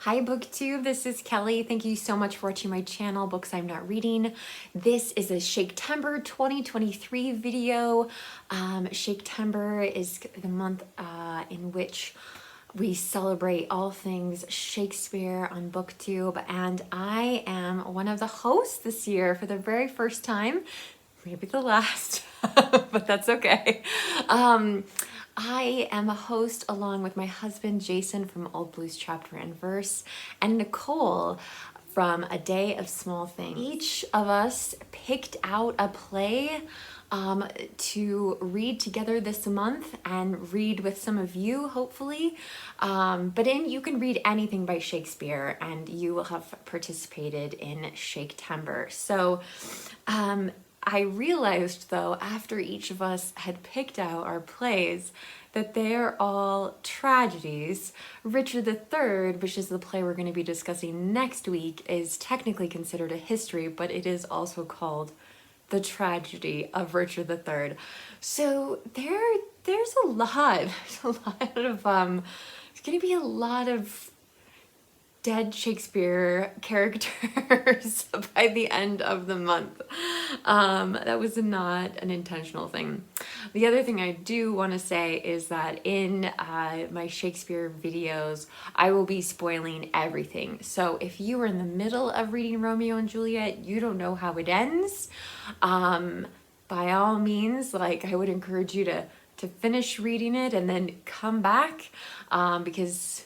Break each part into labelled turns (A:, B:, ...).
A: Hi booktube, this is Kelly. Thank you so much for watching my channel, Books I'm Not Reading. This is a Shaketember 2023 video. Shaketember is the month in which we celebrate all things Shakespeare on booktube, and I am one of the hosts this year for the very first time, maybe the last, but that's okay. I am a host along with my husband Jason from Old Blues Chapter and Verse and Nicole from A Day of Small Things. Each of us picked out a play to read together this month and read with some of you, hopefully. You can read anything by Shakespeare and you will have participated in Shaketember. So I realized though, after each of us had picked out our plays, that they're all tragedies. Richard III, which is the play we're going to be discussing next week, is technically considered a history, but it is also called The Tragedy of Richard III. So there's a lot of, there's going to be a lot of dead Shakespeare characters by the end of the month. That was not an intentional thing. The other thing I do want to say is that in my Shakespeare videos, I will be spoiling everything. So if you are in the middle of reading Romeo and Juliet, you don't know how it ends, by all means, I would encourage you to finish reading it and then come back, because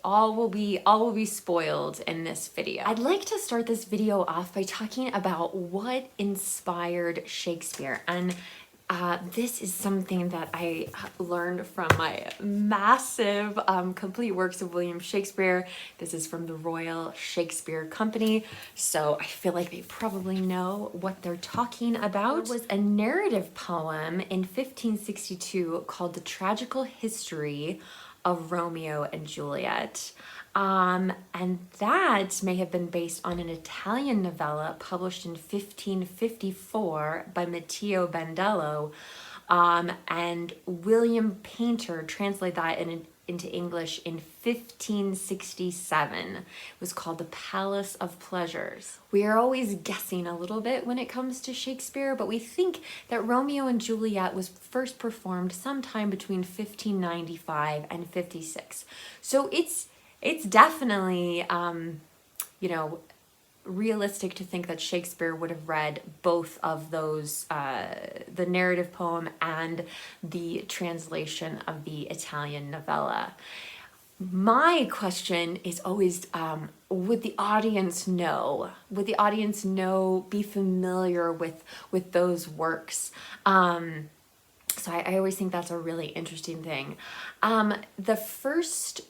A: all will be spoiled in this video. I'd like to start this video off by talking about what inspired Shakespeare, and this is something that I learned from my massive complete works of William Shakespeare. This is from the Royal Shakespeare Company, so I feel like they probably know what they're talking about. There was a narrative poem in 1562 called The Tragical History of Romeo and Juliet, and that may have been based on an Italian novella published in 1554 by Matteo Bandello, and William Painter translated that into English in 1567. It was called The Palace of Pleasures. We are always guessing a little bit when it comes to Shakespeare, but we think that Romeo and Juliet was first performed sometime between 1595 and 56. So it's definitely, realistic to think that Shakespeare would have read both of those, the narrative poem and the translation of the Italian novella. My question is always, would the audience know? Would the audience be familiar with those works? So I always think that's a really interesting thing. The first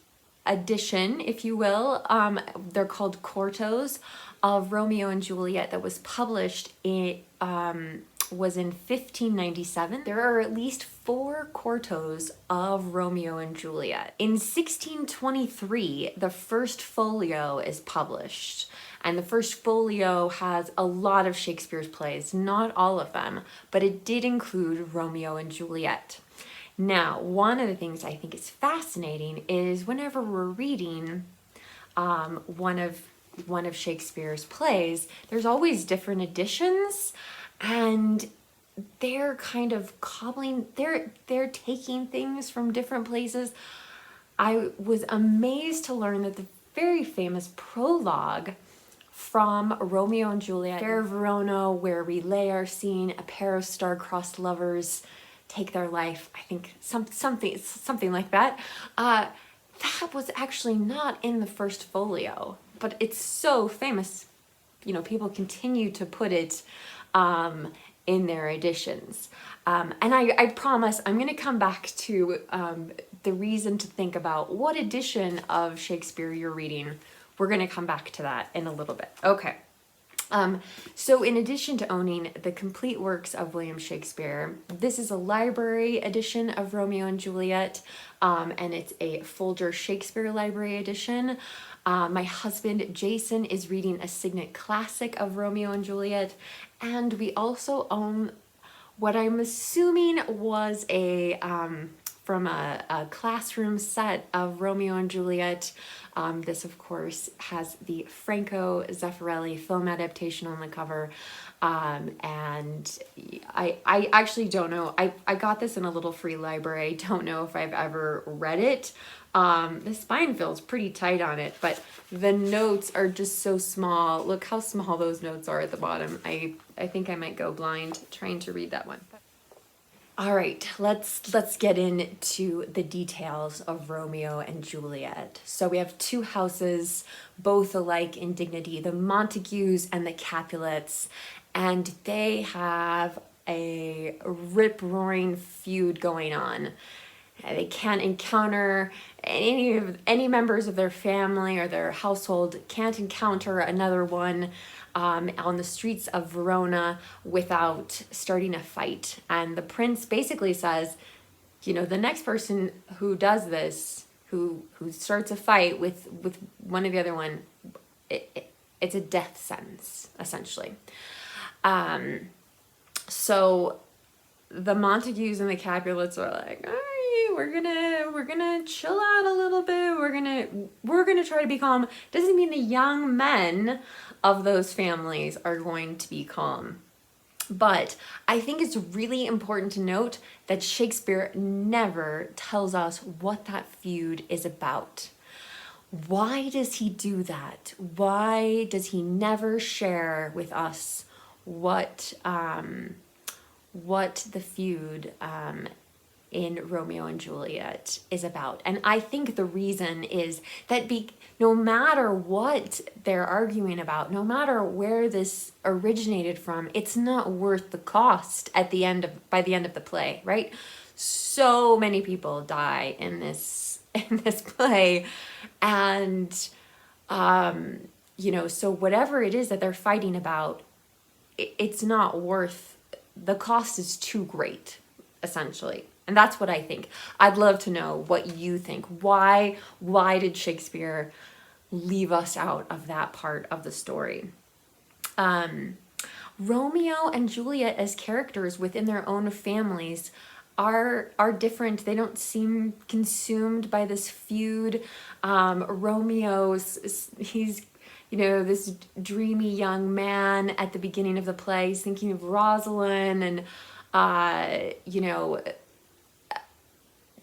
A: edition, if you will, they're called quartos, of Romeo and Juliet that was published was in 1597. There are at least 4 quartos of Romeo and Juliet. In 1623, the first folio is published, and the first folio has a lot of Shakespeare's plays, not all of them, but it did include Romeo and Juliet. Now, one of the things I think is fascinating is whenever we're reading one of Shakespeare's plays, there's always different editions, and they're kind of they're taking things from different places. I was amazed to learn that the very famous prologue from Romeo and Juliet, Fair Verona, where we lay our scene, a pair of star-crossed lovers take their life, I think something like that. That was actually not in the first folio, but it's so famous. People continue to put it in their editions. And I promise I'm going to come back to the reason to think about what edition of Shakespeare you're reading. We're going to come back to that in a little bit. Okay. So in addition to owning the complete works of William Shakespeare, this is a library edition of Romeo and Juliet, and it's a Folger Shakespeare Library edition. My husband Jason is reading a Signet Classic of Romeo and Juliet, and we also own what I'm assuming was a from a classroom set of Romeo and Juliet. This, of course, has the Franco Zeffirelli film adaptation on the cover. And I actually don't know. I got this in a little free library. I don't know if I've ever read it. The spine feels pretty tight on it, but the notes are just so small. Look how small those notes are at the bottom. I think I might go blind trying to read that one. All right, let's get into the details of Romeo and Juliet. So we have two houses, both alike in dignity, the Montagues and the Capulets, and they have a rip-roaring feud going on. They can't encounter any members of their family or their household can't encounter another one on the streets of Verona without starting a fight. And the prince basically says, you know, the next person who does this, who starts a fight with one or the other one, it's a death sentence, essentially. So the Montagues and the Capulets are like, all right, we're gonna chill out a little bit. We're gonna try to be calm. Doesn't mean the young men of those families are going to be calm. But I think it's really important to note that Shakespeare never tells us what that feud is about. Why does he do that? Why does he never share with us what the feud in Romeo and Juliet is about? And I think the reason is that no matter what they're arguing about, no matter where this originated from, it's not worth the cost by the end of the play, right? So many people die in this play, and you know, so whatever it is that they're fighting about, it's not worth, the cost is too great, essentially. And that's what I think. I'd love to know what you think. Why did Shakespeare leave us out of that part of the story? Romeo and Juliet as characters within their own families are different. They don't seem consumed by this feud. He's, you know, this dreamy young man at the beginning of the play. He's thinking of Rosalind and, you know,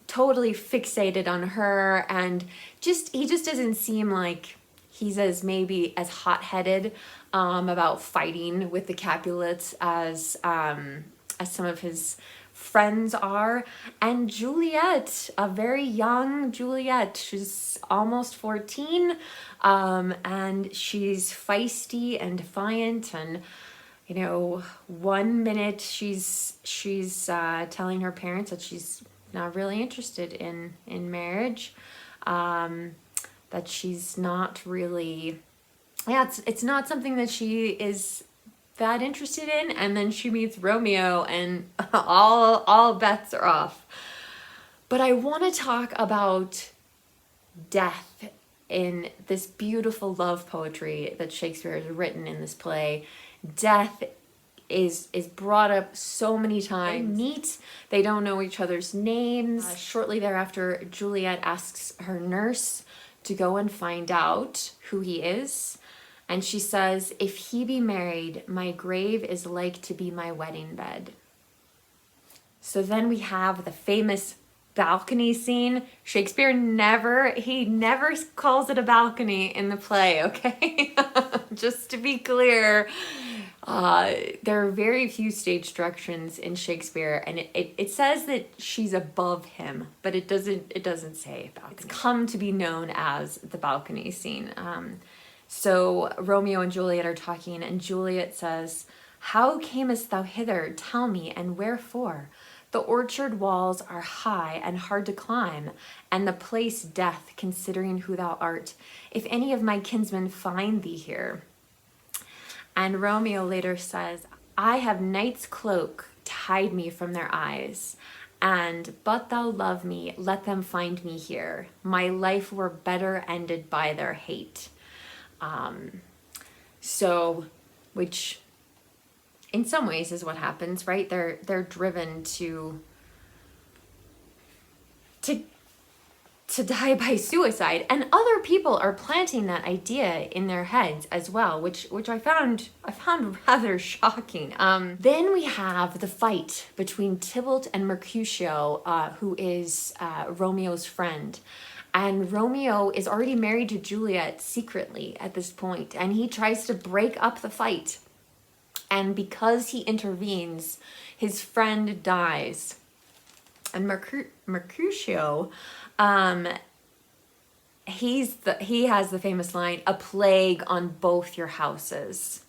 A: totally fixated on her, and he just doesn't seem like he's maybe as hot-headed about fighting with the Capulets as some of his friends are. And Juliet, a very young Juliet, she's almost 14, and she's feisty and defiant, and you know, one minute she's telling her parents that she's not really interested in marriage, that she's not really, it's not something that she is that interested in, and then she meets Romeo and all bets are off. But I want to talk about death in this beautiful love poetry that Shakespeare has written in this play. Death is brought up so many times. They meet, they don't know each other's names. Shortly thereafter, Juliet asks her nurse to go and find out who he is. And she says, if he be married, my grave is like to be my wedding bed. So then we have the famous balcony scene. Shakespeare never calls it a balcony in the play, okay? Just to be clear. There are very few stage directions in Shakespeare, and it says that she's above him, but it doesn't say balcony. It's come to be known as the balcony scene. So Romeo and Juliet are talking, and Juliet says, how camest thou hither? Tell me, and wherefore? The orchard walls are high and hard to climb, and the place death, considering who thou art. If any of my kinsmen find thee here. And Romeo later says, I have night's cloak to hide me from their eyes, and but thou love me, let them find me here. My life were better ended by their hate. Which in some ways is what happens, right? They're driven to to die by suicide, and other people are planting that idea in their heads as well, which I found rather shocking. Then we have the fight between Tybalt and Mercutio, who is Romeo's friend. And Romeo is already married to Juliet secretly at this point, and he tries to break up the fight. And because he intervenes, his friend dies. And Mercutio, he has the famous line, "A plague on both your houses."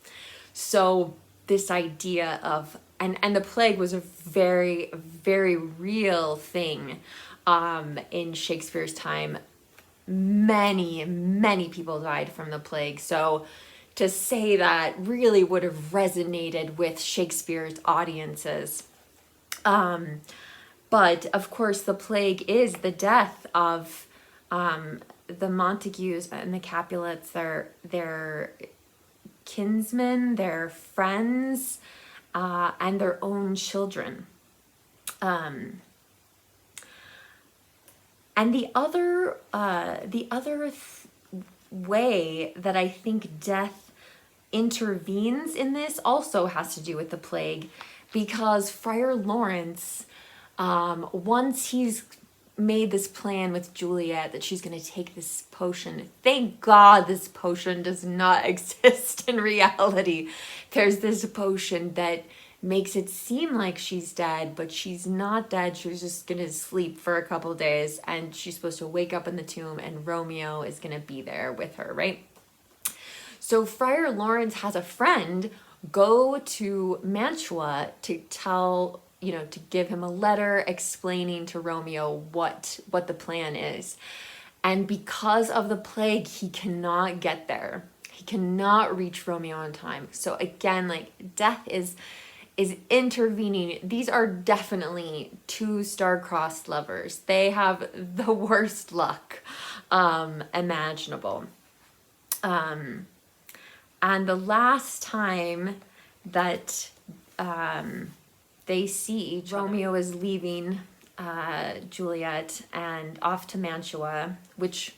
A: So this idea of, and the plague was a very, very real thing in Shakespeare's time. Many people died from the plague. So to say that really would have resonated with Shakespeare's audiences. But of course, the plague is the death of the Montagues and the Capulets, their kinsmen, their friends, and their own children. And the other way that I think death intervenes in this also has to do with the plague, because Friar Lawrence, once he's made this plan with Juliet that she's going to take this potion. Thank God this potion does not exist in reality. There's this potion that makes it seem like she's dead, but she's not dead. She was just going to sleep for a couple days, and she's supposed to wake up in the tomb, and Romeo is going to be there with her, right? So Friar Lawrence has a friend go to Mantua to tell, to give him a letter explaining to Romeo what the plan is. And because of the plague, he cannot get there. He cannot reach Romeo on time. So again, like, death is intervening. These are definitely two star-crossed lovers. They have the worst luck imaginable. And the last time that they see each other, Romeo is leaving Juliet and off to Mantua, which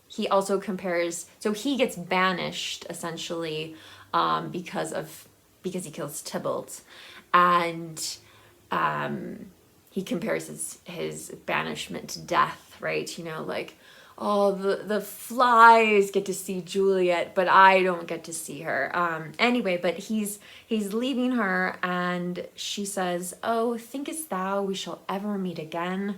A: he also compares, so he gets banished essentially because he kills Tybalt, and he compares his banishment to death, right? Like, oh, the flies get to see Juliet, but I don't get to see her. Anyway, but he's leaving her, and she says, "Oh, thinkest thou we shall ever meet again?"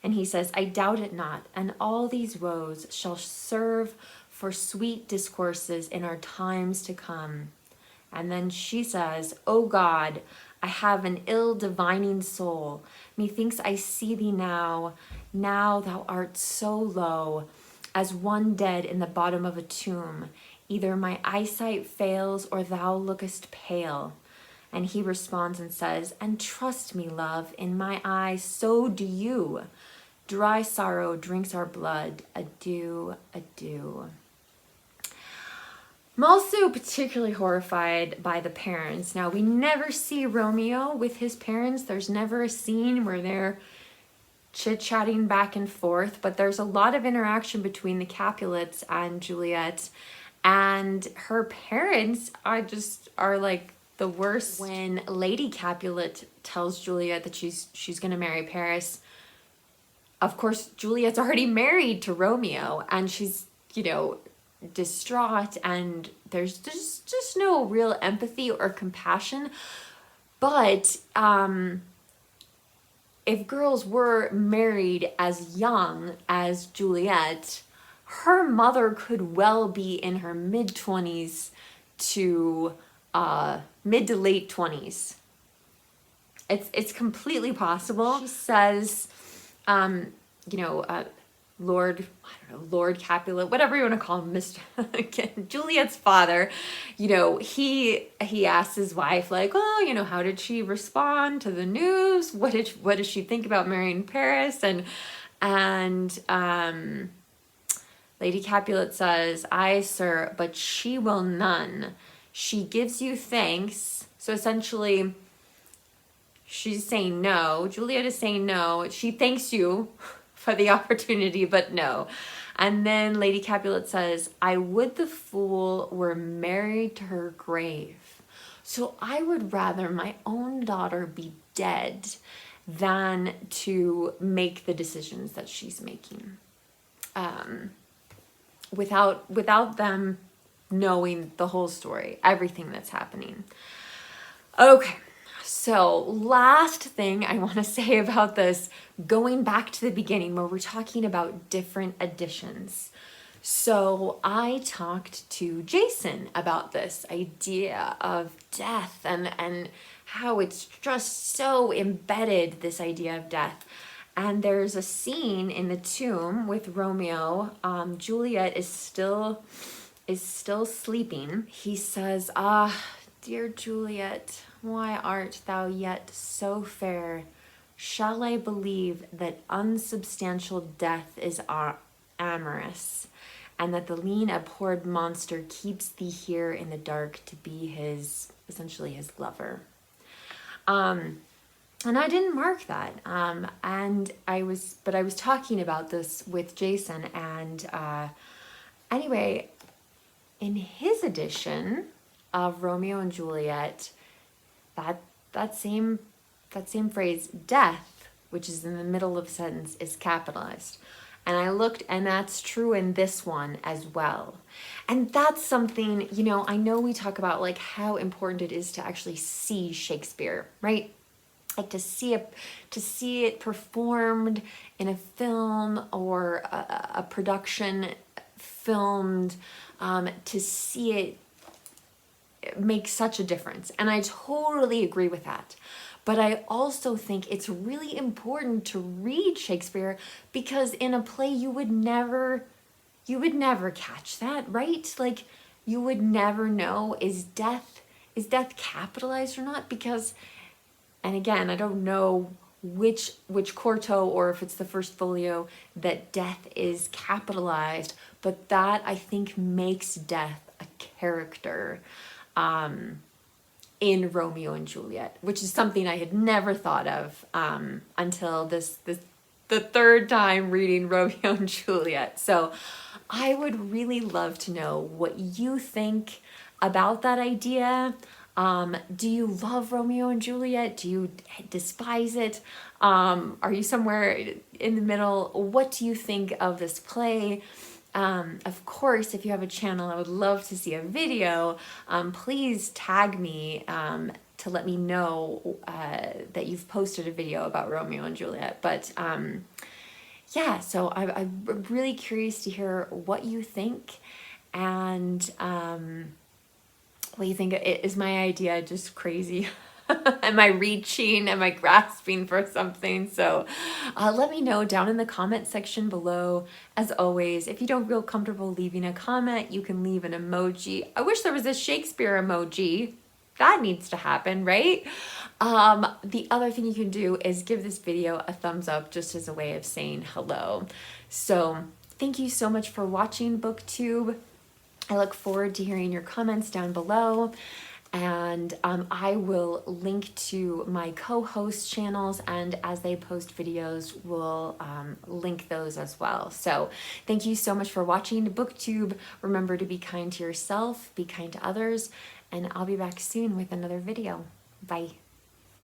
A: And he says, "I doubt it not, and all these woes shall serve for sweet discourses in our times to come." And then she says, "O God, I have an ill divining soul. Methinks I see thee now thou art so low, as one dead in the bottom of a tomb. Either my eyesight fails, or thou lookest pale." And he responds and says, "And trust me, love, in my eyes so do you. Dry sorrow drinks our blood. Adieu, adieu." I'm also particularly horrified by the parents. Now, we never see Romeo with his parents. There's never a scene where they're chit-chatting back and forth, but there's a lot of interaction between the Capulets and Juliet, and her parents are like the worst. When Lady Capulet tells Juliet that she's going to marry Paris, of course, Juliet's already married to Romeo, and she's, distraught, and there's just no real empathy or compassion. But if girls were married as young as Juliet, her mother could well be in her mid-20s to mid to late 20s. It's completely possible. She says, Lord Capulet, whatever you want to call him, Mr. Juliet's father, he asks his wife, like, "Oh, how did she respond to the news? What did she think about marrying Paris?" And Lady Capulet says, "Aye, sir, but she will none. She gives you thanks." So essentially, she's saying no. Juliet is saying no. She thanks you for the opportunity, but no. And then Lady Capulet says, I would the fool were married to her grave. So I would rather my own daughter be dead than to make the decisions that she's making. Without them knowing the whole story, everything that's happening. Okay, so last thing I want to say about this, going back to the beginning where we're talking about different editions. So I talked to Jason about this idea of death and how it's just so embedded, this idea of death. And there's a scene in the tomb with Romeo. Juliet is still sleeping. He says, dear Juliet, why art thou yet so fair? Shall I believe that unsubstantial death is amorous, and that the lean abhorred monster keeps thee here in the dark to be essentially his lover? And I didn't mark that. And I was talking about this with Jason, and anyway, in his edition of Romeo and Juliet, that same phrase, death, which is in the middle of a sentence, is capitalized. And I looked, and that's true in this one as well. And that's something, you know, I know we talk about like how important it is to actually see Shakespeare, right? Like to see it performed in a film or a production filmed, to see it makes such a difference. And I totally agree with that. But I also think it's really important to read Shakespeare, because in a play you would never catch that, right? Like you would never know, is death capitalized or not? Because, and again, I don't know which quarto or if it's the first folio that death is capitalized, but that I think makes death a character in Romeo and Juliet, which is something I had never thought of until the third time reading Romeo and Juliet. So I would really love to know what you think about that idea. Do you love Romeo and Juliet? Do you despise it? Are you somewhere in the middle? What do you think of this play? Of course, if you have a channel, I would love to see a video. Please tag me to let me know that you've posted a video about Romeo and Juliet. But yeah, so I'm really curious to hear what you think, and what do you think? Is my idea just crazy? Am I reaching? Am I grasping for something? So let me know down in the comment section below. As always, if you don't feel comfortable leaving a comment, you can leave an emoji. I wish there was a Shakespeare emoji. That needs to happen, right? The other thing you can do is give this video a thumbs up, just as a way of saying hello. So thank you so much for watching, BookTube. I look forward to hearing your comments down below. And I will link to my co-host channels, and as they post videos, we'll link those as well. So thank you so much for watching, BookTube. Remember to be kind to yourself, be kind to others, and I'll be back soon with another video. Bye.